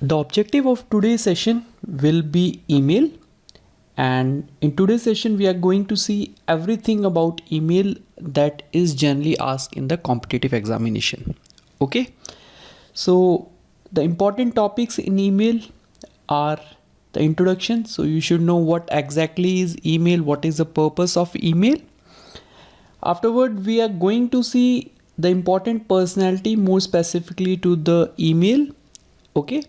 The objective of today's session will be email, and in today's session we are going to see everything about email that is generally asked in the competitive examination. Okay, so the important topics in email are the introduction, so you should know what exactly is email, what is the purpose of email. Afterward we are going to see the important personality, more specifically to the email. Okay,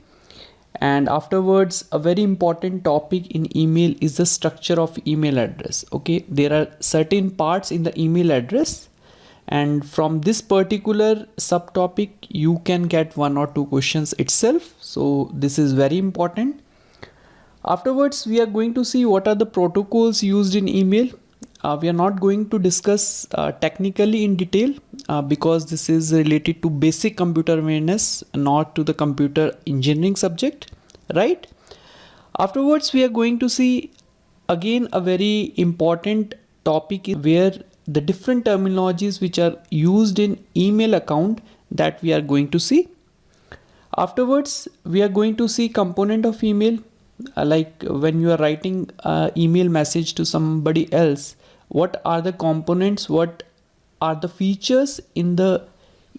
and afterwards a very important topic in email is the structure of email address. Okay, there are certain parts in the email address, and from this particular subtopic you can get one or two questions itself, so this is very important. Afterwards we are going to see what are the protocols used in email. We are not going to discuss technically in detail because this is related to basic computer awareness, not to the computer engineering subject, right? Afterwards we are going to see again a very important topic where the different terminologies which are used in email account that we are going to see. Afterwards we are going to see component of email, like when you are writing email message to somebody else, what are the components, what are the features in the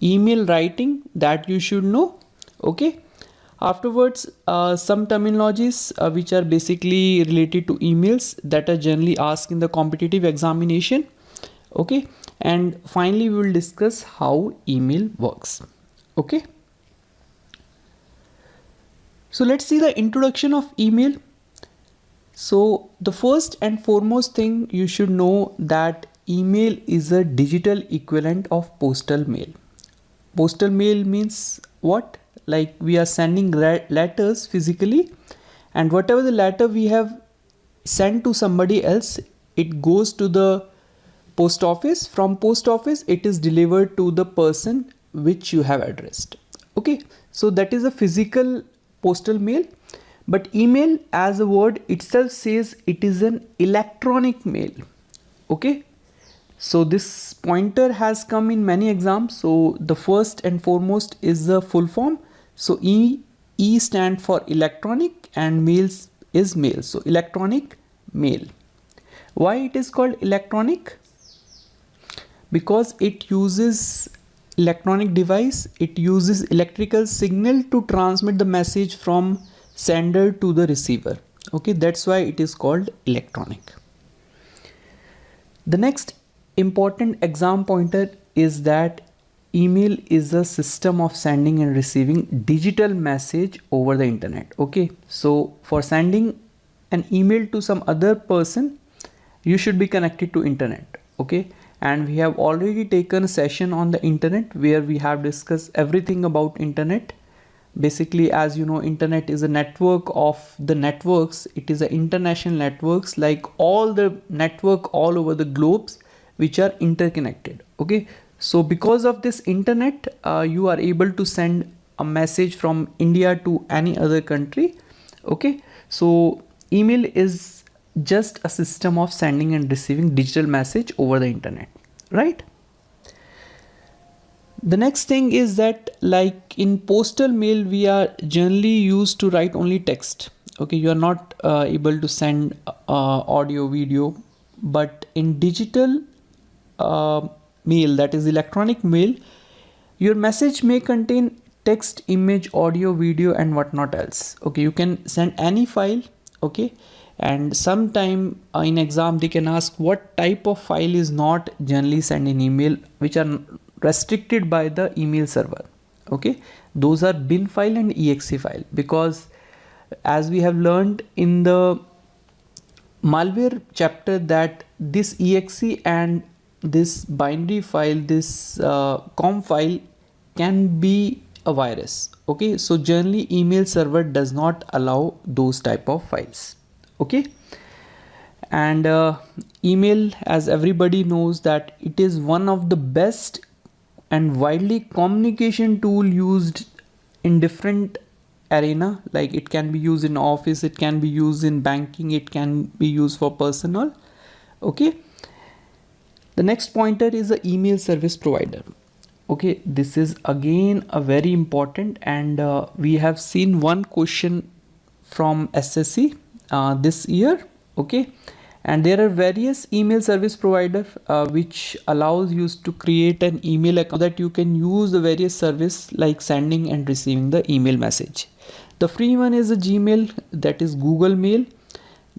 email writing that you should know. Okay, afterwards some terminologies which are basically related to emails that are generally asked in the competitive examination. Okay, and finally we will discuss how email works. Okay, so let's see the introduction of email. So the first and foremost thing you should know that email is a digital equivalent of postal mail. Postal mail means what? Like we are sending letters physically, and whatever the letter we have sent to somebody else, it goes to the post office. From post office it is delivered to the person which you have addressed. Okay, so that is a physical postal mail. But email as a word itself says it is an electronic mail. Okay, so this pointer has come in many exams. So the first and foremost is the full form. So E stand for electronic and mails is mail. So electronic mail. Why it is called electronic? Because it uses electronic device, it uses electrical signal to transmit the message from sender to the receiver. Okay, that's why it is called electronic. The next important exam pointer is that email is a system of sending and receiving digital message over the internet. Okay, so for sending an email to some other person you should be connected to internet. Okay, and we have already taken a session on the internet where we have discussed everything about internet. Basically, as you know, internet is a network of the networks. It is an international networks, like all the network all over the globes which are interconnected. Okay, so because of this internet you are able to send a message from India to any other country. Okay, so email is just a system of sending and receiving digital message over the internet, right? The next thing is that, like in postal mail we are generally used to write only text. Okay, you are not able to send audio, video, but in digital mail, that is electronic mail, your message may contain text, image, audio, video and whatnot else. Okay, you can send any file. Okay, and sometime in exam they can ask what type of file is not generally sent in email, which are restricted by the email server. Okay, those are bin file and exe file, because as we have learned in the malware chapter that this exe and this binary file, this com file can be a virus. Okay, so generally email server does not allow those type of files. Okay, and email, as everybody knows, that it is one of the best and widely communication tool used in different arena. Like it can be used in office, it can be used in banking, it can be used for personal. Okay, the next pointer is the email service provider. Okay, this is again a very important, and we have seen one question from SSC this year. Okay, and there are various email service provider which allows you to create an email account that you can use the various service like sending and receiving the email message. The free one is a Gmail, that is Google Mail.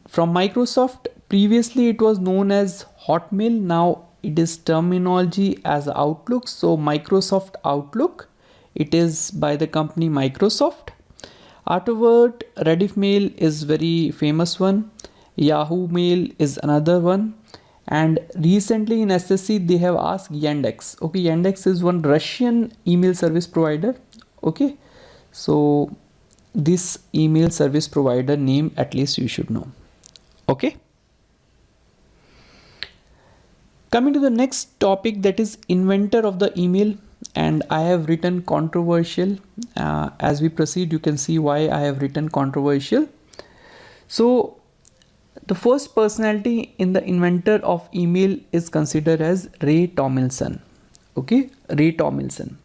From Microsoft, previously it was known as Hotmail, now it is terminology as Outlook. So Microsoft Outlook, it is by the company Microsoft. Afterward, Rediff Mail is very famous one. Yahoo Mail is another one. And recently in SSC they have asked Yandex. Okay, Yandex is one Russian email service provider. Okay, so this email service provider name at least you should know. Okay, coming to the next topic, that is inventor of the email, and I have written controversial. As we proceed you can see why I have written controversial. So the first personality in the inventor of email is considered as Ray Tomlinson. Okay, Ray Tomlinson.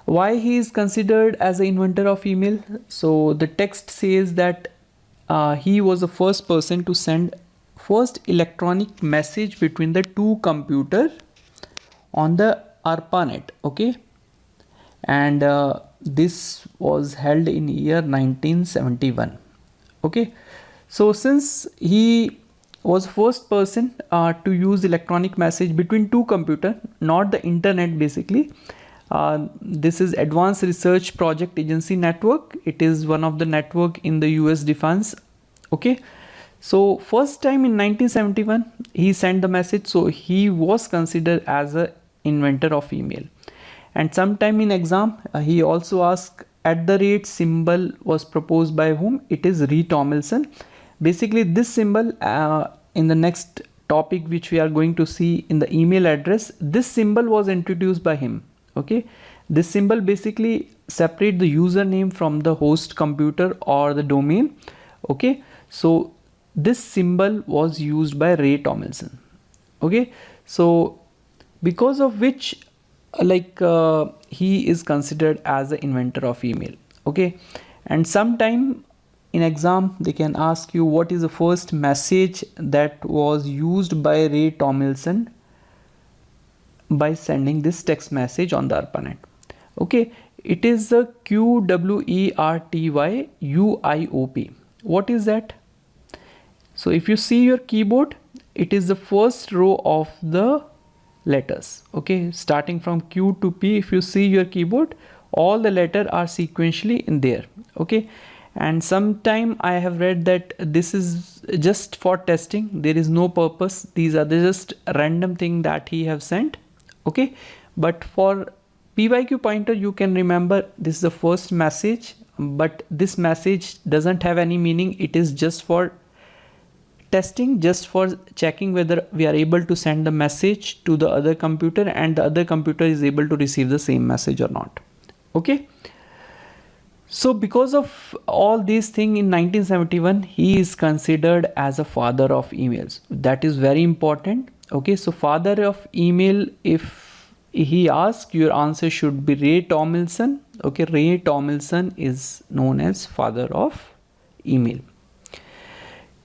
Why he is considered as the inventor of email? So the text says that he was the first person to send first electronic message between the two computer on the ARPANET. Okay, and this was held in year 1971. Okay, so since he was first person to use electronic message between two computer, not the internet basically. This is Advanced Research Project Agency network. It is one of the network in the US defense. Okay, so first time in 1971 he sent the message, so he was considered as a inventor of email. And sometime in exam he also asked @ symbol was proposed by whom? It is Ray Tomlinson. Basically this symbol in the next topic which we are going to see in the email address, this symbol was introduced by him. Okay, this symbol basically separate the username from the host computer or the domain. Okay, so this symbol was used by Ray Tomlinson. Okay, so because of which he is considered as the inventor of email. Okay, and sometime in exam they can ask you what is the first message that was used by Ray Tomlinson by sending this text message on the ARPANET. Okay, it is the QWERTY What is that? So if you see your keyboard, it is the first row of the letters. Okay, starting from Q to P. If you see your keyboard, all the letters are sequentially in there. Okay, and sometime I have read that this is just for testing, there is no purpose, these are just random thing that he have sent. Okay, but for PYQ pointer you can remember this is the first message, but this message doesn't have any meaning. It is just for testing, just for checking whether we are able to send the message to the other computer and the other computer is able to receive the same message or not. Okay, so because of all these things in 1971 he is considered as a father of emails. That is very important. Okay, so father of email, if he asks, your answer should be Ray Tomlinson. Okay, Ray Tomlinson is known as father of email.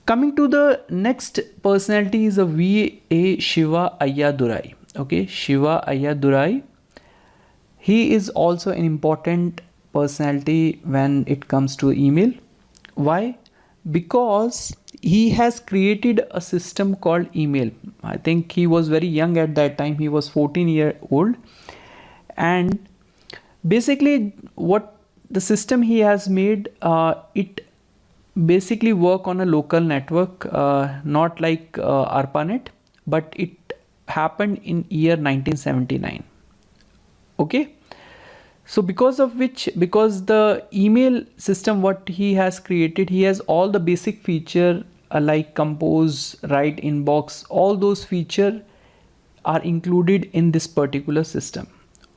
Coming to the next personality is a V.A. Shiva Ayyadurai. Okay, Shiva Ayyadurai. He is also an important personality when it comes to email. Why? Because he has created a system called email. I think he was very young at that time. He was 14-year-old, and basically what the system he has made, it basically work on a local network, not like ARPANET, but it happened in year 1979. Okay, so because of which, because the email system what he has created, he has all the basic feature like compose, write inbox, all those feature are included in this particular system.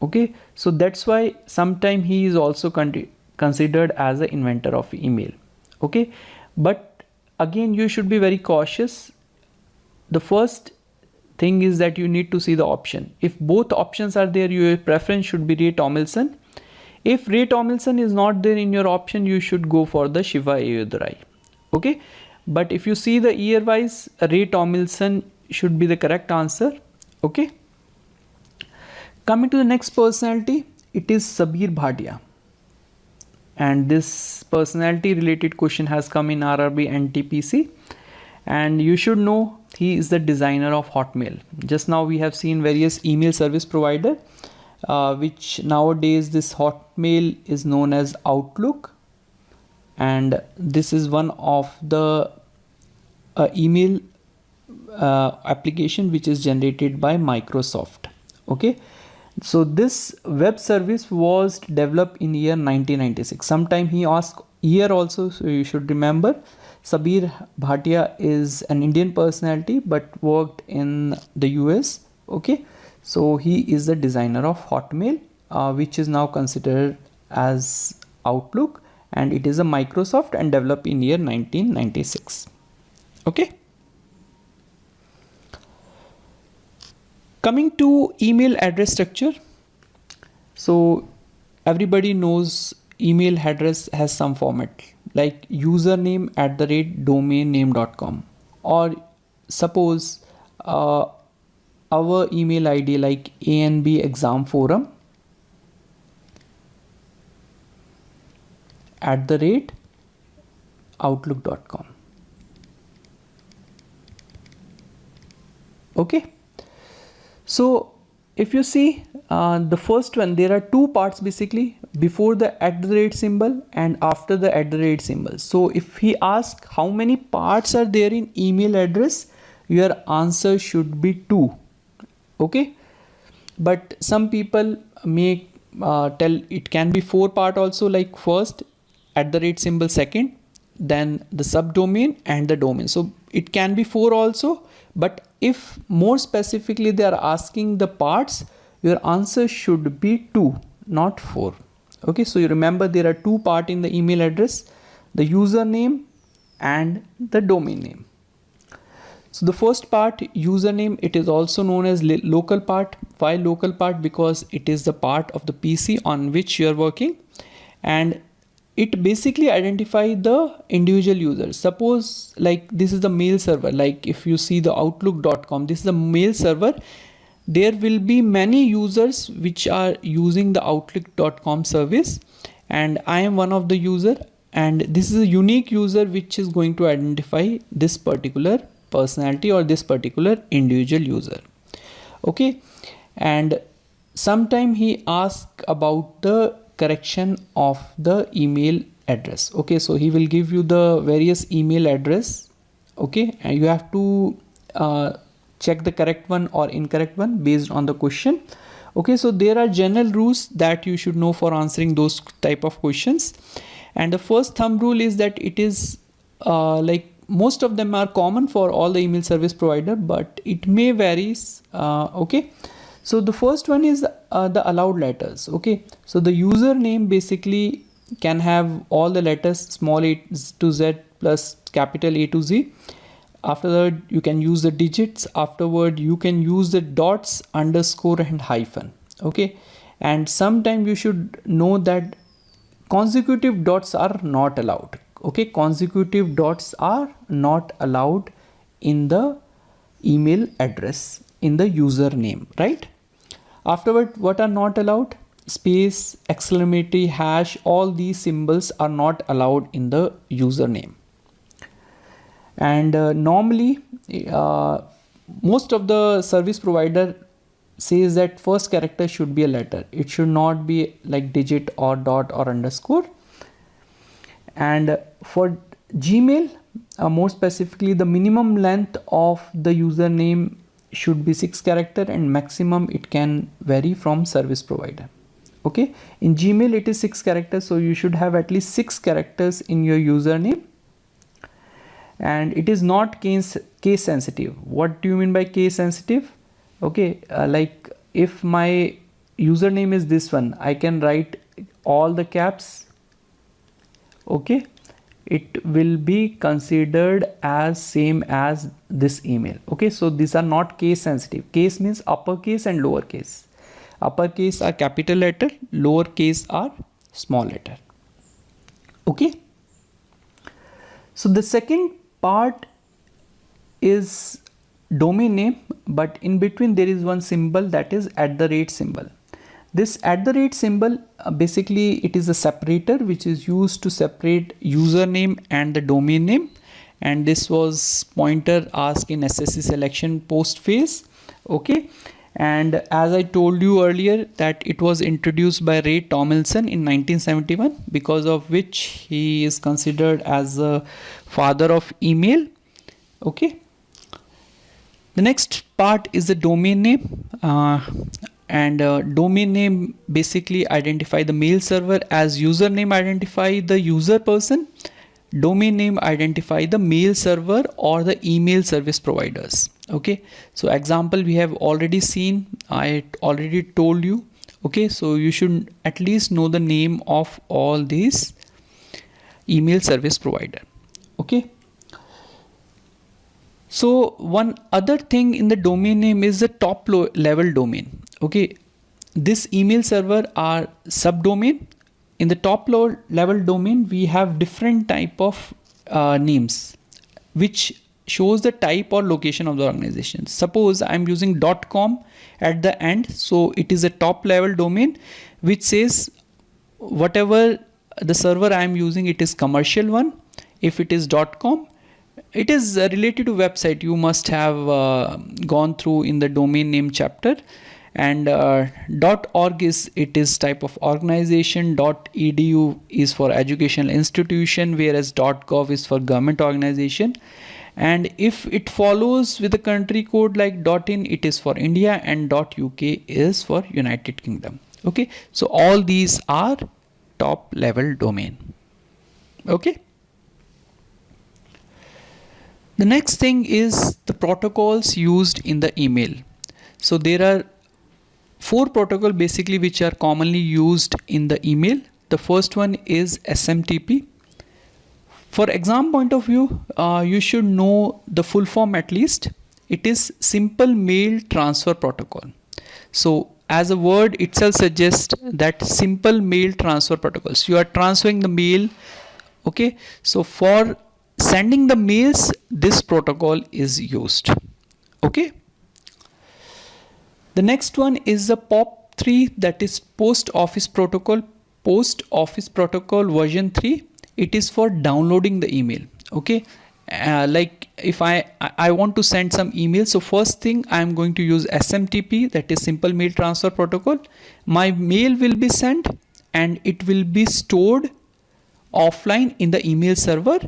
Okay, so that's why sometime he is also considered as the inventor of email. Okay, but again you should be very cautious. The first thing is that you need to see the option. If both options are there, your preference should be Ray Tomlinson. If Ray Tomlinson is not there in your option, you should go for the Shiva Ayudarai. Okay, but if you see the year wise, Ray Tomlinson should be the correct answer. Okay, coming to the next personality, it is Sabir Bhatia, and this personality related question has come in RRB and TPC, and you should know he is the designer of Hotmail. Just now we have seen various email service provider, which nowadays this Hotmail is known as Outlook, and this is one of the email application which is generated by Microsoft. Okay, so this web service was developed in year 1996. Sometime he asked year also, so you should remember. Sabir Bhatia is an Indian personality but worked in the US. Okay, so he is the designer of Hotmail, which is now considered as Outlook, and it is a Microsoft and developed in year 1996. Okay, coming to email address structure. So everybody knows email address has some format like username@domainname.com, or suppose our email ID like ANB exam forum @outlook.com. Okay, so if you see the first one, there are two parts basically, before the @ symbol and after the @ symbol. So if he asks how many parts are there in email address, your answer should be 2. Okay, but some people may tell it can be 4 part also, like first @ symbol, second, then the subdomain and the domain. So it can be 4 also, but if more specifically they are asking the parts, your answer should be 2, not 4. Okay, so you remember there are 2 parts in the email address, the username and the domain name. So the first part, username, it is also known as local part. Why local part? Because it is the part of the PC on which you are working, and it basically identifies the individual users. Suppose like this is the mail server, like if you see the outlook.com, this is the mail server. There will be many users which are using the outlook.com service, and I am one of the user, and this is a unique user which is going to identify this particular personality or this particular individual user. Okay, and sometime he asks about the correction of the email address. Okay, so he will give you the various email address. Okay, and you have to check the correct one or incorrect one based on the question. Okay, so there are general rules that you should know for answering those type of questions, and the first thumb rule is that it is like most of them are common for all the email service provider, but it may varies. Okay, so the first one is the allowed letters. Okay, so the username basically can have all the letters small a to z plus capital A to Z. After that you can use the digits. Afterward you can use the dots, underscore and hyphen. Okay, and sometime you should know that consecutive dots are not allowed. Okay, consecutive dots are not allowed in the email address, in the username, right? Afterward, what are not allowed? Space, exclamatory, hash, all these symbols are not allowed in the username. And normally most of the service provider says that first character should be a letter. It should not be like digit or dot or underscore. And for Gmail, more specifically, the minimum length of the username should be 6 character, and maximum it can vary from service provider. Okay, in Gmail it is 6 characters, so you should have at least 6 characters in your username, and it is not case sensitive. What do you mean by case sensitive? Okay, like if my username is this one, I can write all the caps. Okay, it will be considered as same as this email. Okay, so these are not case sensitive. Case means uppercase and lowercase. Uppercase are capital letter, lowercase are small letter. Okay, so the second part is domain name, but in between there is one symbol, that is @ symbol. This @ symbol basically it is a separator which is used to separate username and the domain name, and this was pointer asked in SSC selection post phase. Okay, and as I told you earlier that it was introduced by Ray Tomlinson in 1971, because of which he is considered as the father of email. Okay, the next part is the domain name, and domain name basically identify the mail server, as username identify the user person, domain name identify the mail server or the email service providers. Okay, so example we have already seen, I already told you. Okay, so you should at least know the name of all these email service provider. Okay, so one other thing in the domain name is the top level domain. Okay, this email server are subdomain. In the top level domain we have different type of names which shows the type or location of the organization. Suppose I'm using .com at the end, so it is a top level domain which says whatever the server I am using, it is commercial one. If it is .com, it is related to website, you must have gone through in the domain name chapter. And .org is type of organization, .edu is for educational institution, whereas .gov is for government organization. And if it follows with the country code like .in, it is for India, and .uk is for United Kingdom. Okay, so all these are top level domain. Okay, the next thing is the protocols used in the email. So there are 4 protocols basically which are commonly used in the email. The first one is SMTP. For exam point of view, you should know the full form at least. It is Simple Mail Transfer Protocol. So as a word itself suggests that simple mail transfer protocols. You are transferring the mail. Okay, so for sending the mails, this protocol is used. Okay. The next one is the POP3, that is Post Office Protocol. Post Office Protocol version 3. It is for downloading the email. Okay, like if I want to send some email, so first thing I am going to use SMTP, that is Simple Mail Transfer Protocol. My mail will be sent and it will be stored offline in the email server,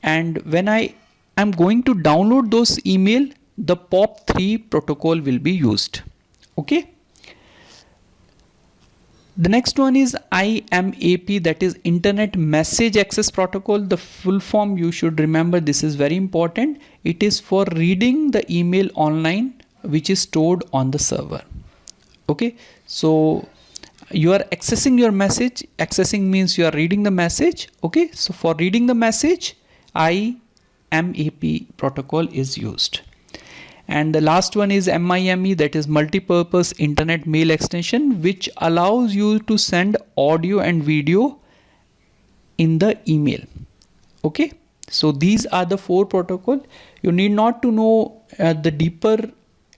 and when I am going to download those email, the POP3 protocol will be used. Okay. The next one is IMAP, that is Internet Message Access Protocol. The full form you should remember, this is very important. It is for reading the email online which is stored on the server. Okay, so you are accessing your message. Accessing means you are reading the message. Okay, so for reading the message, IMAP protocol is used. And the last one is MIME, that is Multi-Purpose Internet Mail Extension, which allows you to send audio and video in the email. Okay, so these are the 4 protocols. You need not to know the deeper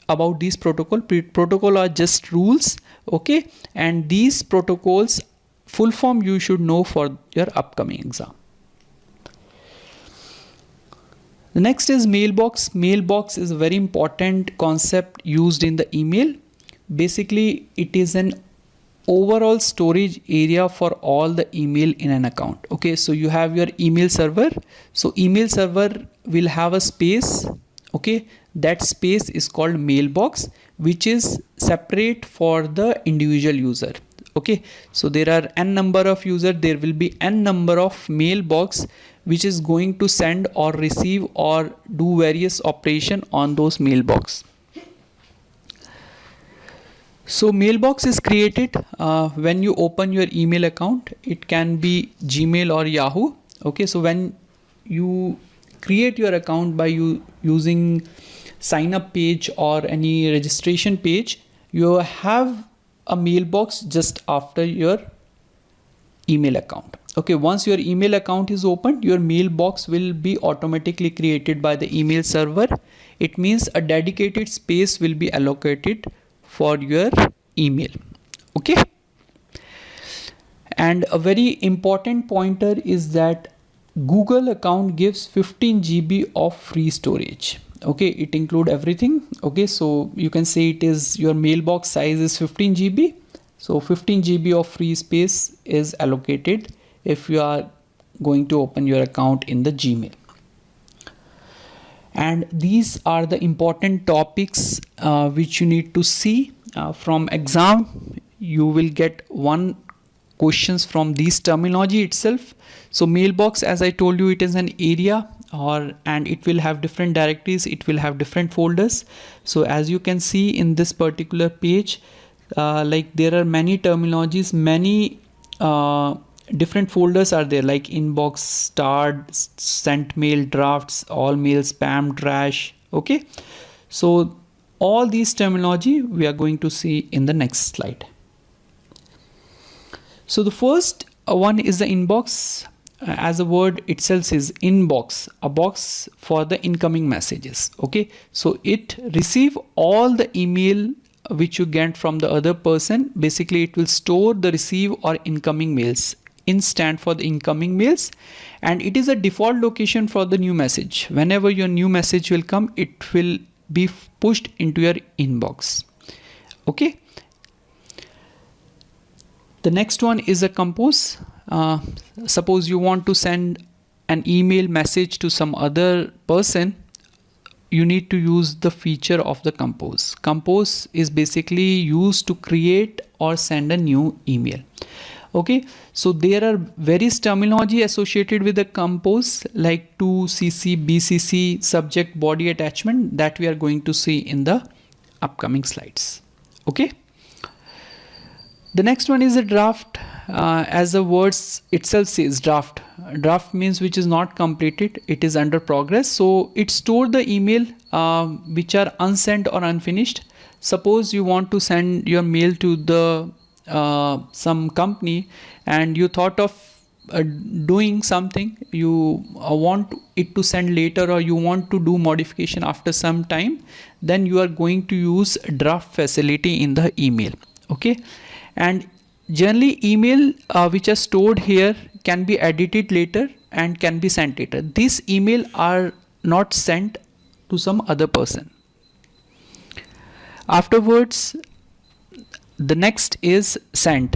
about these protocol. Protocol are just rules. Okay, and these protocols full form you should know for your upcoming exam. The next is mailbox. Mailbox is a very important concept used in the email. Basically, it is an overall storage area for all the email in an account. Okay, so you have your email server. So email server will have a space. Okay, that space is called mailbox, which is separate for the individual user. Okay, so there are n number of users, there will be n number of mailbox which is going to send or receive or do various operation on those mailbox. So mailbox is created when you open your email account. It can be Gmail or Yahoo. Okay, so when you create your account by using sign up page or any registration page, you have a mailbox just after your email account. Okay, once your email account is opened, your mailbox will be automatically created by the email server. It means a dedicated space will be allocated for your email. Okay, and a very important pointer is that Google account gives 15 GB of free storage. Okay, it include everything. Okay, so you can say it is your mailbox size is 15 GB. So 15 GB of free space is allocated if you are going to open your account in the Gmail. And these are the important topics which you need to see from exam. You will get one questions from these terminology itself. So mailbox, as I told you, it is an area and it will have different directories, it will have different folders. So as you can see in this particular page, like there are many terminologies, many different folders are there, like inbox, start, sent mail, drafts, all mail, spam, trash. Okay, so all these terminology we are going to see in the next slide. So the first one is the inbox. As the word itself says, inbox, a box for the incoming messages. Okay, so it receive all the email which you get from the other person. Basically it will store the receive or incoming mails. In stand for the incoming mails, and it is a default location for the new message. Whenever your new message will come, it will be pushed into your inbox. Okay, the next one is a compose. Suppose you want to send an email message to some other person, you need to use the feature of the compose. Compose is basically used to create or send a new email. Okay, so there are various terminology associated with the compose, like to CC, BCC, subject, body, attachment, that we are going to see in the upcoming slides. Okay, the next one is a draft. As the words itself says, draft. Draft means which is not completed, it is under progress. So it stores the email which are unsent or unfinished. Suppose you want to send your mail to the some company and you thought of doing something, you want it to send later, or you want to do modification after some time, then you are going to use draft facility in the email. Okay, and generally email which are stored here can be edited later and can be sent later. These email are not sent to some other person. Afterwards, the next is sent.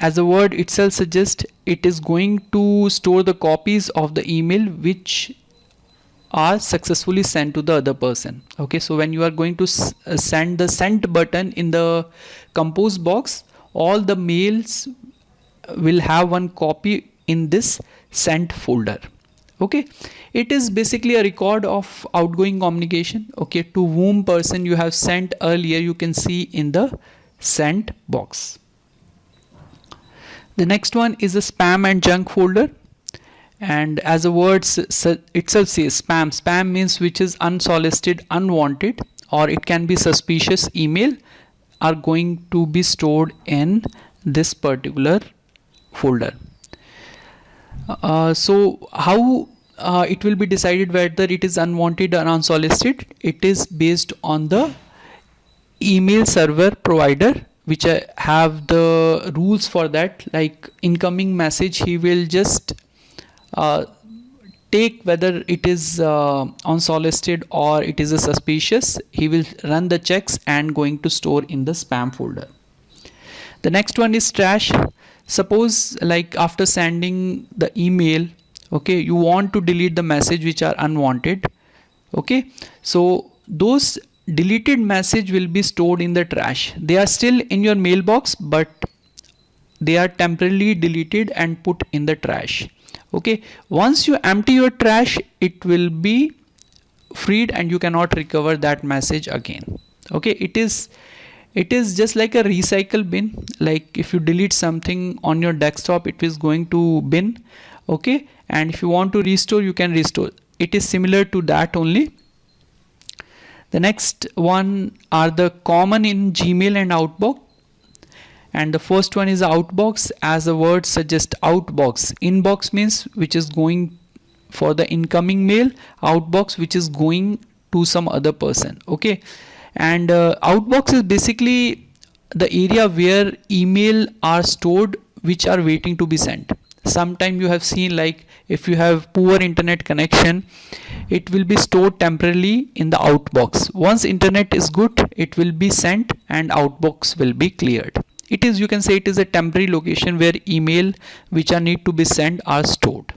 As the word itself suggests, it is going to store the copies of the email which are successfully sent to the other person. Okay, so when you are going to send the sent button in the compose box, all the mails will have one copy in this sent folder. Okay, it is basically a record of outgoing communication. Okay, to whom person you have sent earlier, you can see in the sent box. The next one is a spam and junk folder, and as the word itself says, spam means which is unsolicited, unwanted, or it can be suspicious email, are going to be stored in this particular folder. So how it will be decided whether it is unwanted or unsolicited? It is based on the email server provider, which have the rules for that. Like incoming message, he will just take whether it is unsolicited or it is a suspicious. He will run the checks and going to store in the spam folder. The next one is trash. Suppose like after sending the email, okay, you want to delete the message which are unwanted. Okay, so those deleted message will be stored in the trash. They are still in your mailbox, but they are temporarily deleted and put in the trash. Okay, once you empty your trash, it will be freed and you cannot recover that message again. Okay, it is It is just like a recycle bin. Like if you delete something on your desktop, it is going to bin. Okay, and if you want to restore, you can restore. It is similar to that only. The next one are the common in Gmail and Outbox. And the first one is outbox. As the word suggests, outbox. Inbox means which is going for the incoming mail. Outbox which is going to some other person. Okay, and outbox is basically the area where email are stored which are waiting to be sent. Sometime you have seen, like if you have poor internet connection, it will be stored temporarily in the outbox. Once internet is good, it will be sent and outbox will be cleared. It is, you can say, it is a temporary location where email which are need to be sent are stored.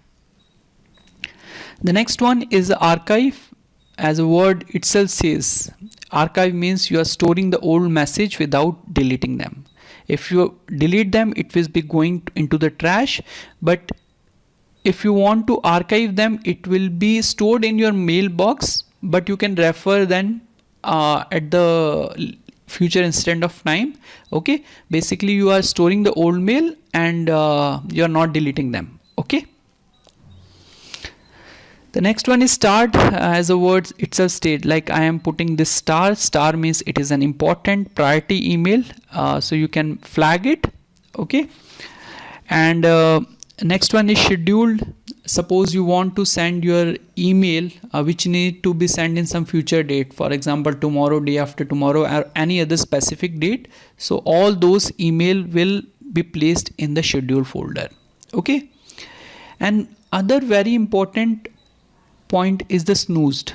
The next one is the archive. As a word itself says, archive means you are storing the old message without deleting them. If you delete them, it will be going into the trash, but if you want to archive them, it will be stored in your mailbox, but you can refer then at the future instant of time. Okay, basically you are storing the old mail and you are not deleting them. Okay. The next one is start. As the word itself states, like I am putting this star. Star means it is an important priority email, so you can flag it. Okay, and next one is scheduled. Suppose you want to send your email which need to be sent in some future date, for example tomorrow, day after tomorrow, or any other specific date. So all those email will be placed in the schedule folder. Okay, and other very important point is the snoozed.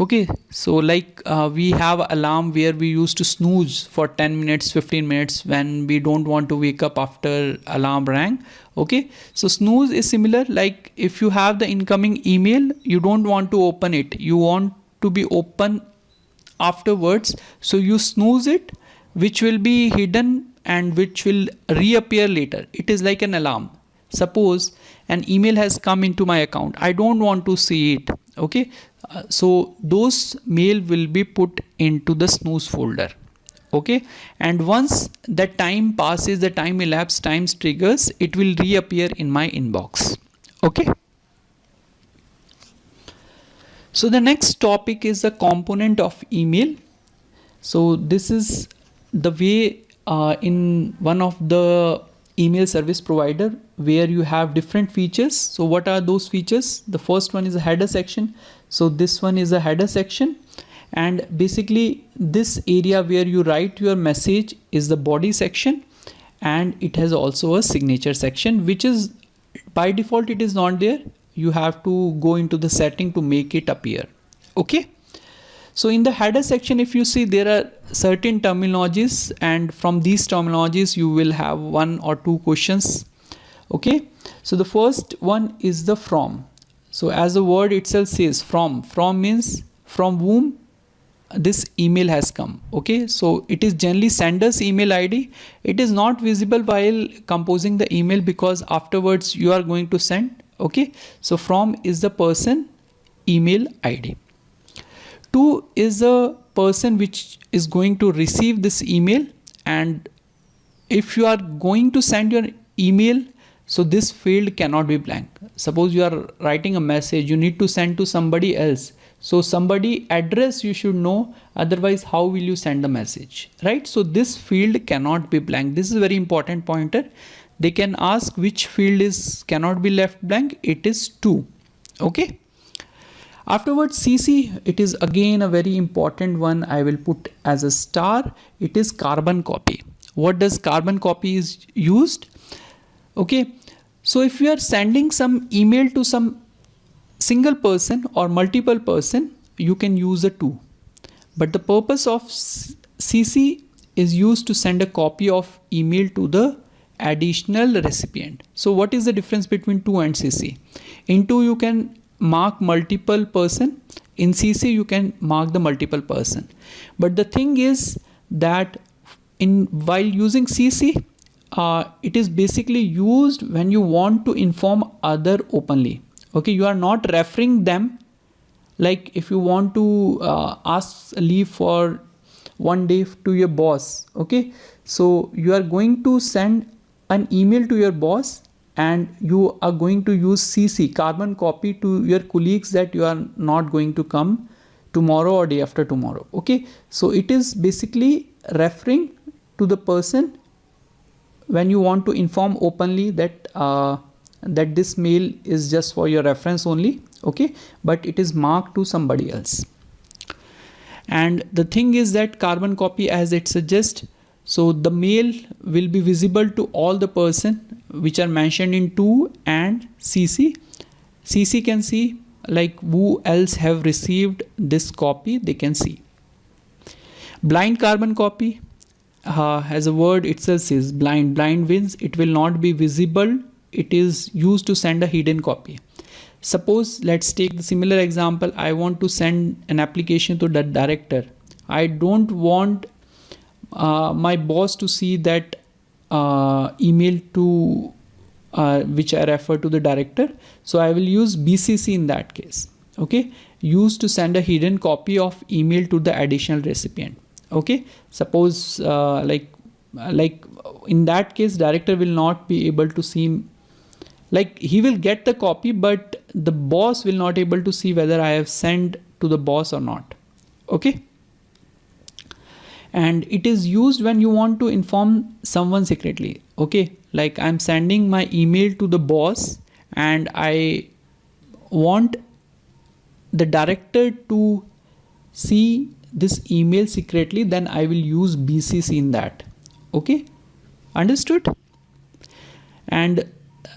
Okay, so like we have alarm where we used to snooze for 10 minutes 15 minutes when we don't want to wake up after alarm rang. Okay, so snooze is similar. Like if you have the incoming email, you don't want to open it, you want to be open afterwards, so you snooze it, which will be hidden and which will reappear later. It is like an alarm. Suppose an email has come into my account, I don't want to see it. Okay, so those mail will be put into the snooze folder. Okay, and once the time passes, the time elapsed, times triggers, it will reappear in my inbox. Okay, so the next topic is the component of email. So this is the way in one of the email service provider where you have different features. So what are those features? The first one is a header section. So this one is a header section, and basically this area where you write your message is the body section, and it has also a signature section, which is by default it is not there. You have to go into the setting to make it appear. Okay, so in the header section, if you see, there are certain terminologies, and from these terminologies you will have one or two questions. Okay, so the first one is the from. So as the word itself says, from means from whom this email has come. Okay, so it is generally sender's email ID. It is not visible while composing the email because afterwards you are going to send. Okay, so from is the person email ID. Two is the person which is going to receive this email, and if you are going to send your email, so this field cannot be blank. Suppose you are writing a message, you need to send to somebody else, so somebody address you should know, otherwise how will you send the message, right? So this field cannot be blank. This is a very important pointer. They can ask which field is cannot be left blank. It is 2. Okay, afterwards CC, it is again a very important one. I will put as a star. It is carbon copy. What does carbon copy is used? Okay, so if you are sending some email to some single person or multiple person, you can use a 2, but the purpose of CC is used to send a copy of email to the additional recipient. So what is the difference between 2 and CC? In 2 you can mark multiple person, in CC you can mark the multiple person, but the thing is that while using CC, it is basically used when you want to inform other openly. Okay, you are not referring them. Like if you want to ask leave for one day to your boss. Okay, so you are going to send an email to your boss, and you are going to use CC, carbon copy, to your colleagues that you are not going to come tomorrow or day after tomorrow. Okay, so it is basically referring to the person when you want to inform openly that that this mail is just for your reference only. Okay, but it is marked to somebody else. And the thing is that carbon copy, as it suggests, so the mail will be visible to all the person which are mentioned in 2 and CC. CC can see like who else have received this copy, they can see. Blind carbon copy, as a word itself says, blind means it will not be visible. It is used to send a hidden copy. Suppose let's take the similar example. I want to send an application to the director. I don't want my boss to see that email to which I refer to the director. So I will use BCC in that case. Okay, used to send a hidden copy of email to the additional recipient. Okay, suppose like in that case, director will not be able to see, like he will get the copy, but the boss will not able to see whether I have sent to the boss or not. Okay, and it is used when you want to inform someone secretly. Okay, like I'm sending my email to the boss and I want the director to see this email secretly, then I will use BCC in that. Okay, understood? And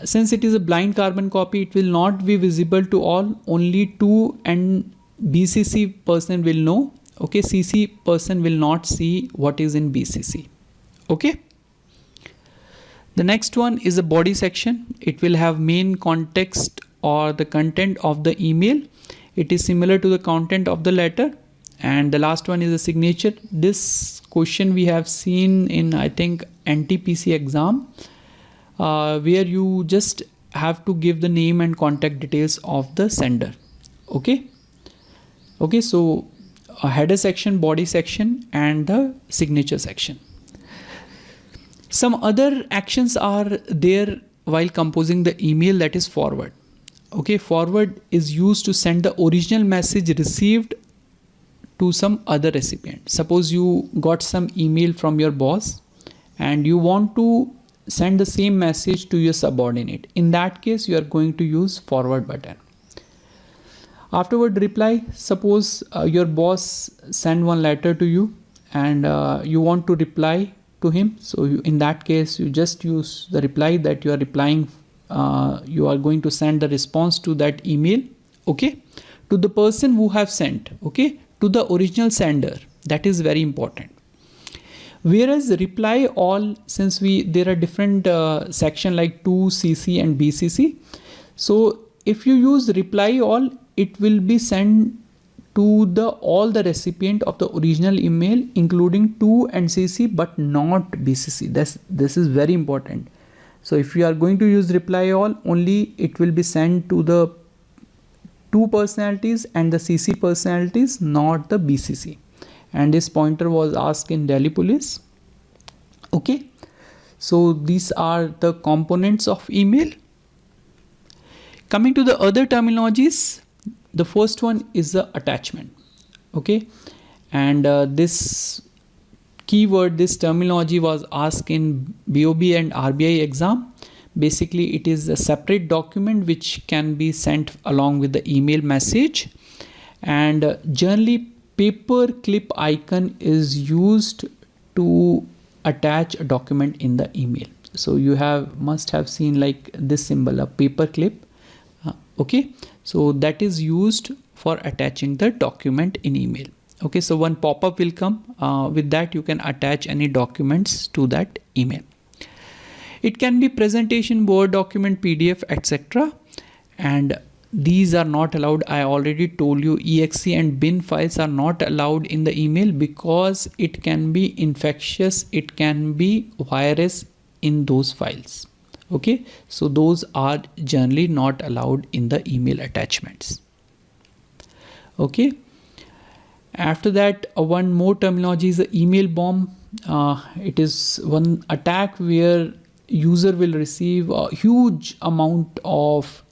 since it is a blind carbon copy, it will not be visible to all, only 2 and BCC person will know. Okay, CC person will not see what is in BCC. Okay, the next one is a body section. It will have main context or the content of the email. It is similar to the content of the letter. And the last one is a signature. This question we have seen in, I think, NTPC exam, where you just have to give the name and contact details of the sender. Okay, so a header section, body section, and the signature section. Some other actions are there while composing the email, that is forward. Okay, forward is used to send the original message received to some other recipient. Suppose you got some email from your boss and you want to send the same message to your subordinate. In that case, you are going to use forward button. Afterward, reply. Suppose your boss send one letter to you and you want to reply to him. So in that case, you just use the reply that you are replying. You are going to send the response to that email. Okay, to the person who have sent. Okay, to the original sender. That is very important. Whereas reply all, since there are different section like 2, CC and BCC. So if you use reply all, it will be sent to all the recipient of the original email, including 2 and CC, but not BCC. This is very important. So if you are going to use reply all, only it will be sent to the 2 personalities and the CC personalities, not the BCC. And this pointer was asked in Delhi Police. Okay, so these are the components of email. Coming to the other terminologies, the first one is the attachment. Okay, and this keyword, this terminology was asked in BOB and RBI exam. Basically, it is a separate document which can be sent along with the email message, and generally paper clip icon is used to attach a document in the email. So you must have seen like this symbol, a paper clip. Okay, so that is used for attaching the document in email. Okay, so one pop-up will come. With that, you can attach any documents to that email. It can be presentation, Word document, PDF, etc. And these are not allowed. I already told you exe and bin files are not allowed in the email because it can be infectious. It can be virus in those files. Okay, so those are generally not allowed in the email attachments. Okay, After that, one more terminology is the email bomb. It is one attack where user will receive a huge amount of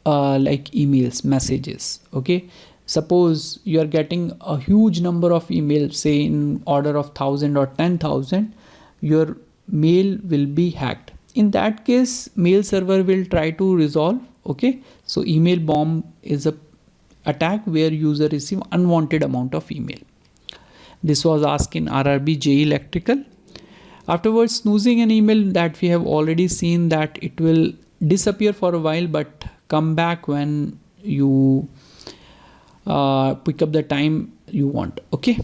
like emails, messages. Okay, suppose you are getting a huge number of emails, say in order of 1,000 or 10,000, your mail will be hacked. In that case, mail server will try to resolve. Okay, so email bomb is a attack where user receive unwanted amount of email. This was asked in RRB JE Electrical. Afterwards, snoozing an email, that we have already seen that it will disappear for a while but come back when you pick up the time you want. Okay.